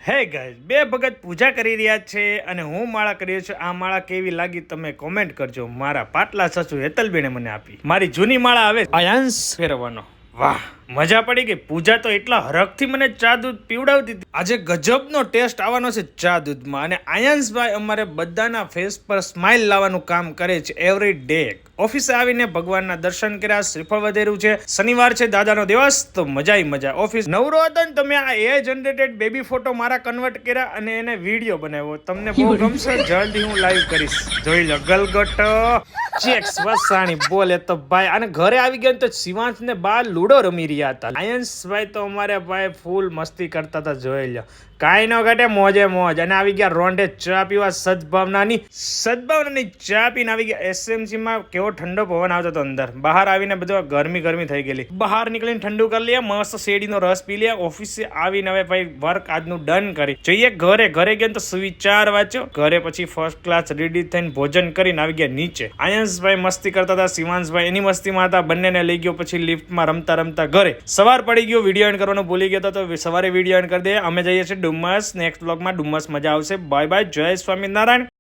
Hey guys, બે ભગત પૂજા કરી રહ્યા છે અને હું માળા કરી રહ્યો છું. આ માળા કેવી લાગી તમે કોમેન્ટ કરજો. મારા પાટલા સસુ હેતલબેને મને આપી. મારી જૂની માળા આવે આયાંશ ફેરવવાનો. વાહ, મજા પડી ગઈ. પૂજા તો એટલા હરખથી મને ચા દૂધ પીવડાવતી હતી. આજે ગજબનો ટેસ્ટ આવવાનો છે ચા દૂધમાં. અને આયાંશભાઈ અમારે બધાના ફેસ પર સ્માઇલ લાવવાનું કામ કરે છે એવરી ડે. ઓફિસે આવીને ભગવાનના દર્શન કર્યા, શ્રીફળ વધેરું છે, શનિવાર છે, દાદાનો દિવસ, તો મજા. ઓફિસ નવરો હતો ને તમે આ એ જનરેટેડ બેબી ફોટો મારા કન્વર્ટ કર્યા અને એને વિડીયો બનાવ્યો. તમને બહુ ગમશે. જલ્દી હું લાઈવ કરીશ, જોઈ લો. ગલગોટો ચેક્સ વસાણી બોલે તો ભાઈ. અને ઘરે આવી ગયા તો શિવાંશ ને બા લૂડો રમી રહ્યા હતા. આયંશભાઈ તો અમારે ભાઈ ફૂલ મસ્તી કરતા હતા, જોઈ લો. કાંઈ ન ઘટે, મોજે મોજ. અને આવી ગયા રોંઢે ચા પીવા. સદભાવનાની ચા પીને આવી ગયા. એસએમસી માં કેવો ઠંડો પવન આવતો હતો અંદર. બહાર આવીને બધું ગરમી થઈ ગયેલી. બહાર નીકળીને ઠંડુ કરી લે, મસ્ત શેરડીનો રસ પી લે. ઓફિસે આવીને હવે ભાઈ વર્ક આજનું ડન કરી જોઈએ. ઘરે ગયા તો સુવિચાર વાંચો. ઘરે પછી ફર્સ્ટ ક્લાસ રેડી થઈને ભોજન કરીને આવી ગયા નીચે. આયંશભાઈ મસ્તી કરતા હતા, શિવાંશભાઈ એની મસ્તીમાં હતા. બંનેને લઈ ગયો પછી લિફ્ટમાં રમતા ઘરે. સવાર પડી ગયો, વિડીયો એન્ડ કરવાનું ભૂલી ગયો તો સવારે વિડીયો એન્ડ કરી દે. અમે જઈએ છીએ ડુમ્મસ. નેક્સ્ટ બ્લોગમાં ડુમ્મસ મજા આવશે. બાય જય સ્વામિનારાયણ.